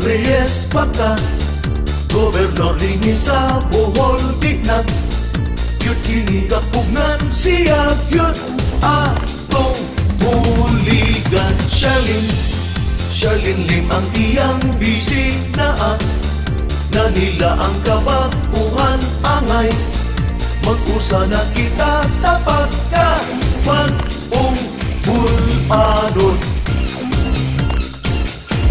Reyes Baka Gobernador lingi sa Bohol Bignan Yun kini kapugngan siya yun atong buligan Shalin Lim ang iyang bisinaan na nila ang kabakuhan angay mag-usa na kita sa pagka-mag-ung-bulanon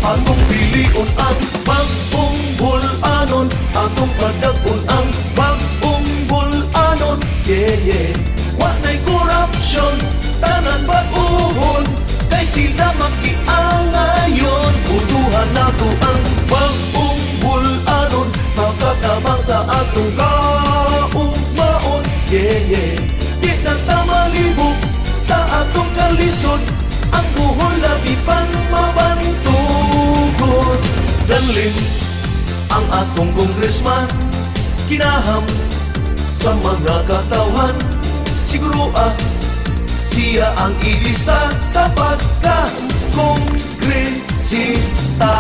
atong pilion ang mag-ung-bulanon atong padagon ang mag-ung-bulanon Wanay korupsyon tanan pag-uhon kay sila makiangayon butuhan nato ang mag-ung-bulanon makatabang sa atong kaugmaon di na ta malibog sa atong kalisod ang buhol labi pang mabantugon Danlin ang atong congressman kinaham sa mga katawhan siguro siya ang ilista sa pagka-kongresista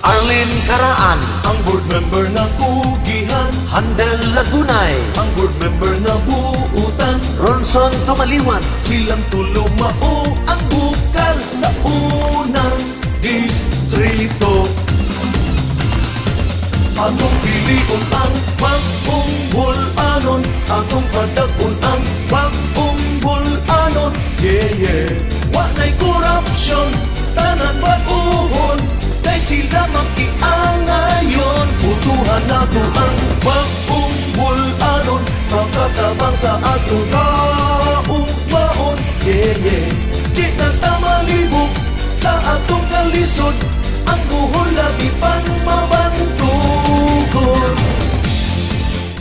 Arlene Caraan ang board member na Kugihan Handel Lagunay ang board member na Buutan Ronson Tumaliwan silang tulo mao ang bukal sa unang distrito atong pilion ang mag-ung-bulanon atong padagon ang mag-ung-bulanon wanay korupsyon tanan pag-uhon kay sila makiangayon butuhan nato ang mag-ung-bulanon makatabang sa atong kaugmaon di na ta malibog sa atong kalisod ang buhol labi pang mabantugon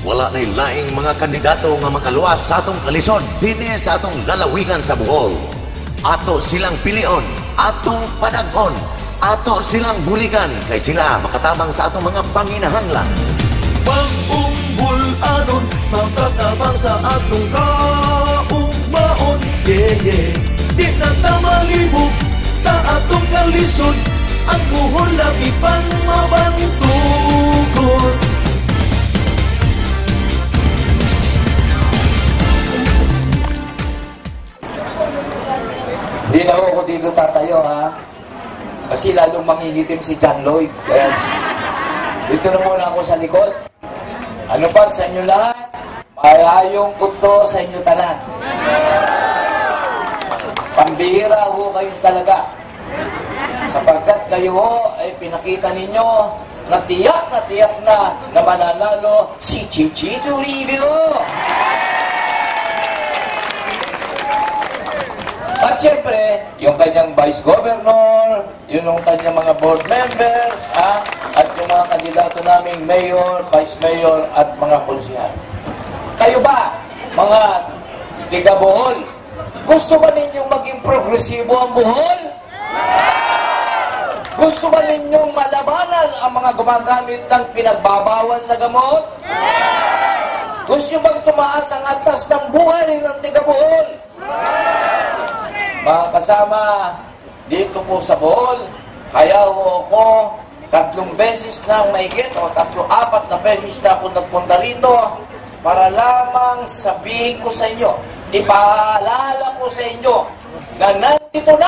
wala na'y laing mga kandidato nga makaluwas sa atong kalisod dinhi sa atong lalawigan sa Bohol ato silang pilion atong padagon ato silang buligan kay sila makatabang sa atong mga panginahanglan mag-ung-bulanon makatabang sa atong kaugmaon di na ta malibog sa atong kalisod ang buhol labi pang mabantugon Hindi na ako dito tatayo ha kasi lalong mangingitim si John Lloyd kaya dito na muna ako sa likod ano pa sa inyo lahat mayayong kuto sa inyo tanan pambihira ho kayo talaga sapagkat kayo ho ay pinakita ninyo na tiyak na mananalo si Chichi Toribio at syempre, yung kanyang vice governor, yung kanyang mga board members, at yung mga kandidato naming mayor, vice mayor, at mga konsehal. Kayo ba, mga tiga Bohol, gusto ba ninyong maging progresibo ang Bohol? Gusto ba ninyong malabanan ang mga gumagamit ng pinagbabawal na gamot? Gusto nyo bang tumaas ang antas ng buhay ng tiga Bohol? Mga kasama, dito po sa Bohol, kaya ho ako 3 beses na mahigit o 3-4 na beses na ako nagpunta rito para lamang sabihin ko sa inyo, ipaalala ko sa inyo na nandito na,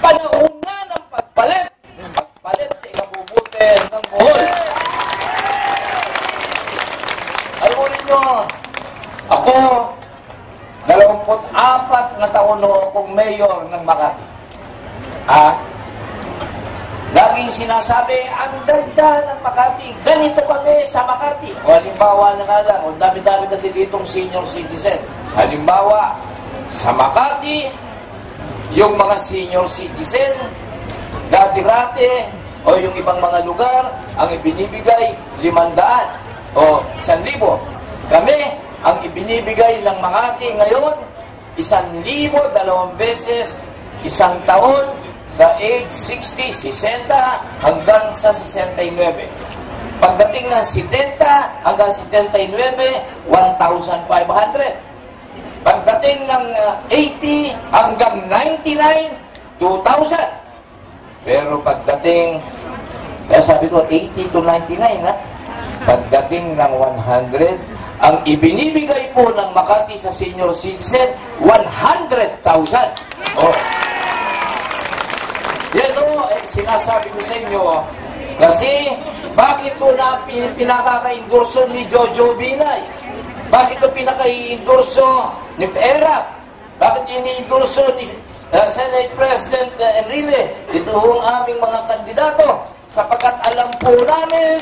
panahon na ng pagpalit sa ikabubuti ng Bohol. Alam mo ninyo, ako, 24 na taon na akong mayor ng Makati. Laging sinasabi, ang ganda ng Makati. Ganito kami sa Makati. O halimbawa na nga lang, o dami-dami kasi ditong senior citizen. Halimbawa, sa Makati, yung mga senior citizen, dati-rati, o yung ibang mga lugar, ang ibinibigay 500 o 1,000. Kami, ang ibinibigay ng Makati ngayon, 1,000, 2 beses, 1 taon, sa age 60, 60 hanggang sa 69. Pagdating ng 70 hanggang 79, 1,500. Pagdating ng 80 hanggang 99, 2,000. Pero pagdating Kaya sabi ko, 80 to 99, ha? Pagdating ng 100, ang ibinibigay po ng Makati sa senior citizen, 100,000. Oh. Yan o, sinasabi ko sa inyo, kasi bakit po na pinakaka-endorso ni Jojo Binay? Bakit ito pinaka-endorso ni Erap? Bakit ini-endorso ni Senate President Enrile? Ito ho ang aming mga kandidato, sapagkat alam po namin,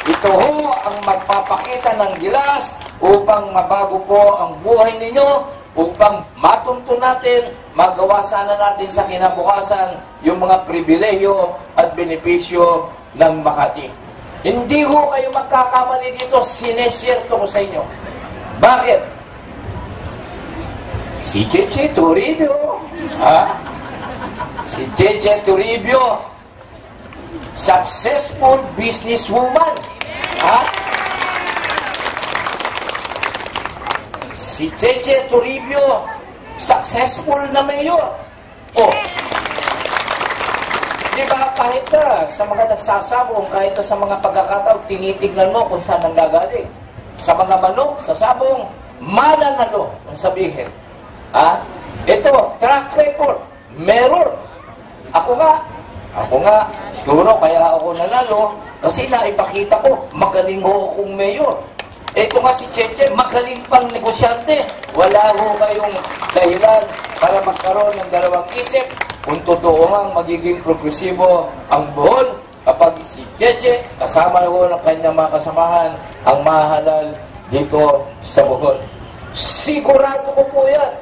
ito ho ang magpapakita ng gilas upang mabago po ang buhay ninyo, upang matunto natin, magawa sana natin sa kinabukasan yung mga pribilehyo at benepisyo ng Makati. Hindi ho kayo magkakamali dito, sinesyerto ko sa inyo. Bakit? Si Cheche Toribio, si Cheche Toribio, successful businesswoman, si Cheche Toribio, successful na mayor. Oh, di ba, kahit na sa mga nagsasabong, kahit na sa mga pagkakataon, tinitignan mo kung saan nanggagaling. Sa mga manok, sa sabong, mananalo, ang sabihin. Ito, track record, meron. Ako nga, siguro kaya ako nanalo, kasi naipakita ko, magaling ho akong mayor. Ito nga si Cheche, magaling pang negosyante. Wala ho kayong dahilan para magkaroon ng dalawang isip kung totoo nga magiging progresibo ang Bohol kapag si Cheche, kasama ho ng kanyang mga kasamahan, ang mahalal dito sa Bohol. Sigurado ko po yan.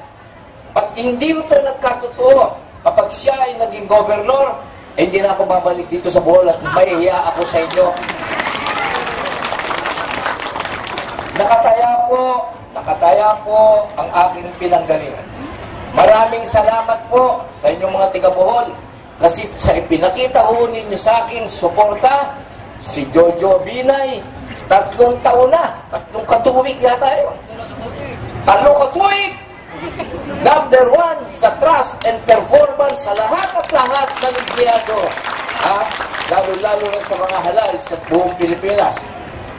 Pag hindi ito nagkatotoo, kapag siya ay naging gobernador, hindi na ako babalik dito sa Bohol at mahihiya ako sa inyo. Nakataya po ang aking pinanggalingan. Maraming salamat po sa inyong mga tiga-Bohol kasi sa ipinakita ho ninyo sa akin suporta, si Jojo Binay, 3 taon na, 3 katuwig yata yun. 3 katuwig! Number 1 sa trust and performance sa lahat at lahat ng empleyado. Lalo-lalo na sa mga halal sa buong Pilipinas.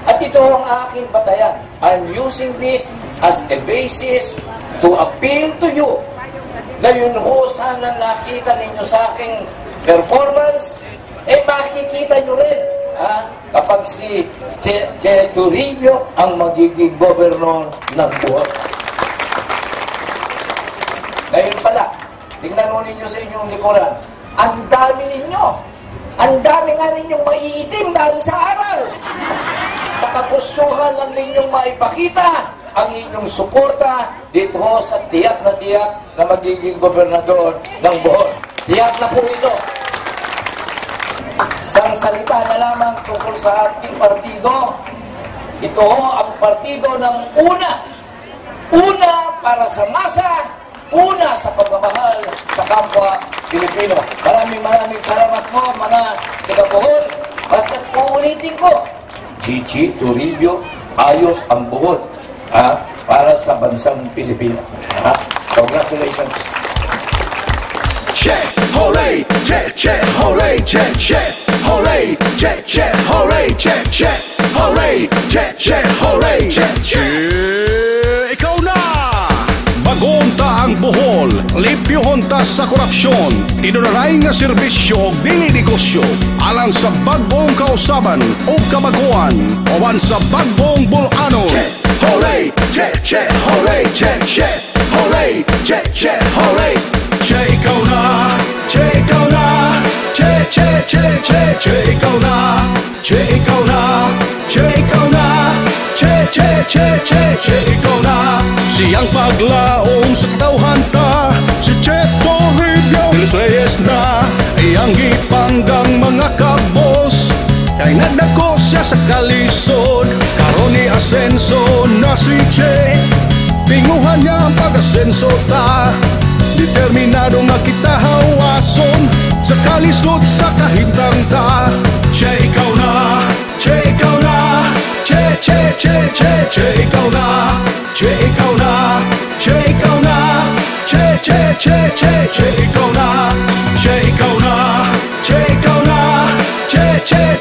At ito ang aking batayan. I'm using this as a basis to appeal to you na yun ho sana nakita ninyo sa aking performance, makikita nyo rin kapag si Che Toribio ang magiging gobernador ng Bohol. Ngayon pala, tingnan mo ninyo sa inyong likuran, ang dami ninyo. Ang dami nga ninyong maiitim dahil sa araw. Sa kagustuhan lang ninyong maipakita ang inyong suporta dito sa tiyak na magiging gobernador ng Bohol. Tiyak na po ito. Isang salita na lamang tungkol sa ating partido. Ito ang partido ng una. Una para sa masa, una sa pagmamahal sa kapwa Pilipino. Maraming salamat po mga taga-Bohol. Basta't uulitin ko, Cheche Toribio, ayos ang Bohol para sa bansang Pilipino. Congratulations. Che, hooray, che, che, hooray, che, che, hooray, che, che, hooray, che, che, hooray, che, che, hooray, che, che. Ikaw na! Bagonta ang Bohol, lipyuhon ta sa korupsyon, inunaray nga serbisyo, dili negosyo, alang sa bagong kausaban o kabaguan, owan sa bagong bulanon. Che, hooray, che, che, hooray, che, che, hooray, che, che, hooray. Che, ikaw na, che, ikaw na, che, che, che, che, che, ikaw na, che, ikaw na, che, ikaw na, che, che, che, che, che, ikaw na. Siyang paglaong sa tauhan ta, si Che Toribio Reyes na, iyang ipanggang mga kabos, kay nagdako siya sa kalisod, karon ni asenso na si Che, pinguhan niya ang pag-asenso ta, determinado nga kita hawason, sa kalisod sa kahintang ta. Che, ikaw na, che, ikaw na, che, che, che, che, che, ikaw na, che, ikaw na, che, ikaw na, che, che, che, che, che, ikaw na, che, ikaw na, che, ikaw na, che, che,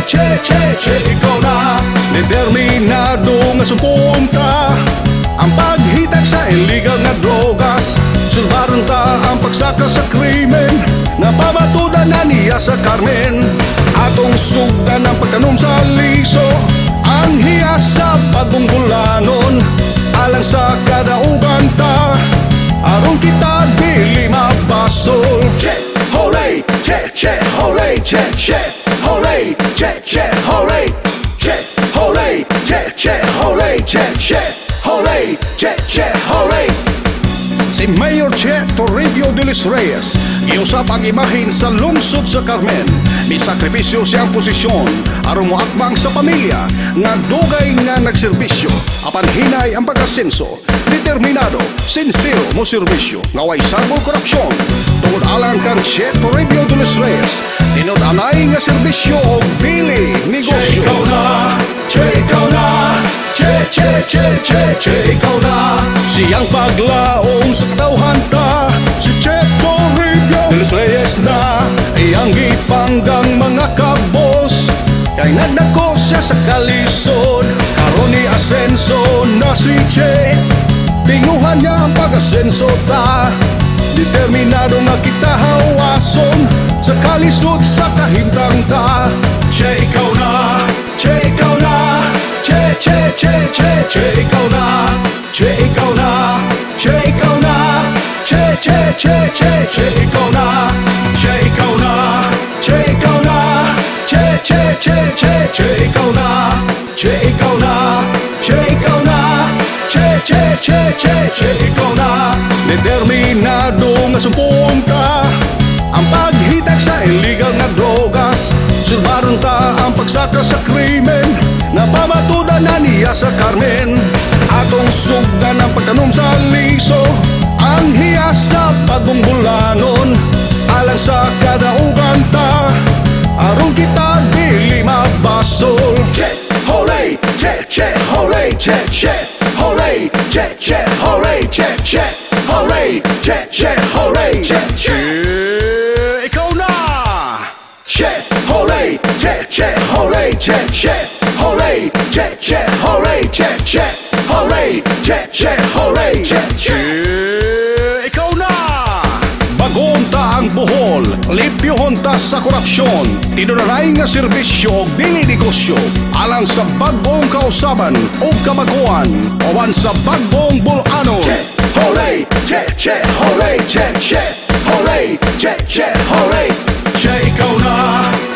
che, che, che, ikaw na. Determinado nga sumpong ta ang paghitag sa illegal nga drogas. Sulbaron ta ang pagsaka sa krimen na pamatudan na niya sa Carmen. Atong sugdan ang pagtanom sa liso, ang hiya sa bagong bulanon. Alang sa kadaugan ta, aron kita dili mabasol. Che, hooray, che, che, hooray, che, che, hooray, che, che, hooray, che, hooray, che, che, hooray, che, che, hooray, che, che, hooray. Si Mayor Che Toribio de los Reyes giusap ang imahin sa lungsod sa Carmen. May sakripisyo siyang posisyon aron moakbang sa pamilya nga dugay nga nagserbisyo. Apan hinay ang pag-asenso, determinado, sincero mo serbisyo nga way sabol korupsyon. Tungod alang kang Che Toribio de los Reyes, tinod-anay nga serbisyo o dili negosyo. Che, ikaw na, che, ikaw na, che, che, che, che, che, ikaw na. Siyang paglaong sa katawhan ta, si Che Toribio de los Reyes na. Iyang gipanggang mga kabos, kay nagdako siya sa kalisod. Karon ni asenso na si Che, tinguhan niya ang pag-asenso ta. Determinado nga kita hawason sa kalisod sa kahimtang ta. Che, ikaw na, che, ikaw na, che, che, che, che, che, ikaw na. Che, ikaw na, che, ikaw na, che, che, che, che, che, ikaw na. Che, ikaw na, che, ikaw na, che, che, che, che, che, ikaw na. Che, ikaw na, che, ikaw na, che, che, che, che, che, ikaw na. Determinado nga sumpong ta ang paghitag sa illegal nga drogas. Sulbaron ta ang pagsaka sa krimen na pamatudan na niya sa Carmen. Atong sugdan ang pagtanom sa liso, ang hiya sa bagong bulanon. Alang sa kadaugan ta, aron kita dili mabasol. Che, hooray, che, che, hooray, che, che, hooray, che, che, hooray, che, che, hooray, che, che, hooray, che, che, ikaw na. Che, hooray, che, che, hooray, che, che, hooray, che, che, hooray, che, che, hooray, che, che, hooray, che, che, ikaw na. Bagon ta ang buhol, lipyohon ta sa korupsyon. Tinunaray nga serbisyo, dili negosyo. Alang sa bagong kausaban o kamaguan, owan sa bagong bulanon. Che, hooray, che, che, hooray, che, che, hooray, che, che, hooray. Che, ikaw na,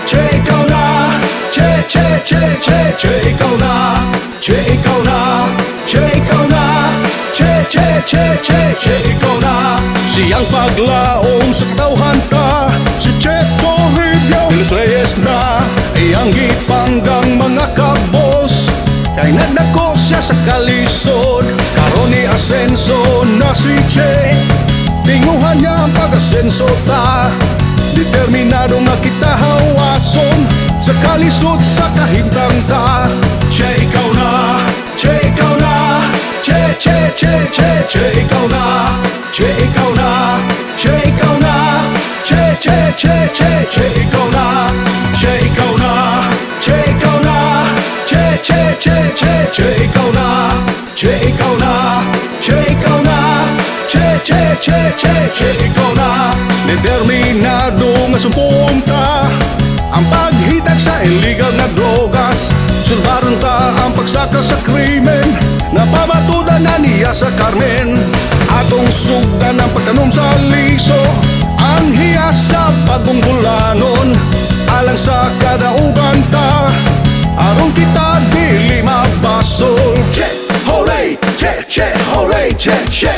che, ikaw na, che, che, che, che, che, ikaw na. Che, ikaw na, che, ikaw na, che, che, che, che, che, ikaw na. Siyang paglaong sa katawhan ta, si Che Toribio de los Reyes na. Iyang gipanggang mga kabos, kay nagdako siya sa kalisod. Karon ni asenso na si Che, tinguhan niya ang pag-asenso ta. Determinado nga kita hawason sa kalisod sa kahimtang ta. Che, ikaw na, che, ikaw na, che, che, che, che, che, ikaw na. Che, ikaw na, che, ikaw na, che, che, che, che, che, ikaw na. Che, ikaw na, che, ikaw na, che, che, che, che, che, ikaw na. Che, ikaw na, che, ikaw na, che, che, che, che, che, ikaw na. Determinado nga sumpong ta ang paghitag sa illegal na drogas. Sulbaron ta ang pagsaka sa krimen na pamatudan na niya sa Carmen. Atong sugdan ang pagtanom sa liso, ang hiya sa bagong bulanon. Alang sa kadaugan ta, aron kita dili mabasol. Che, hooray, che, che, hooray, che, che,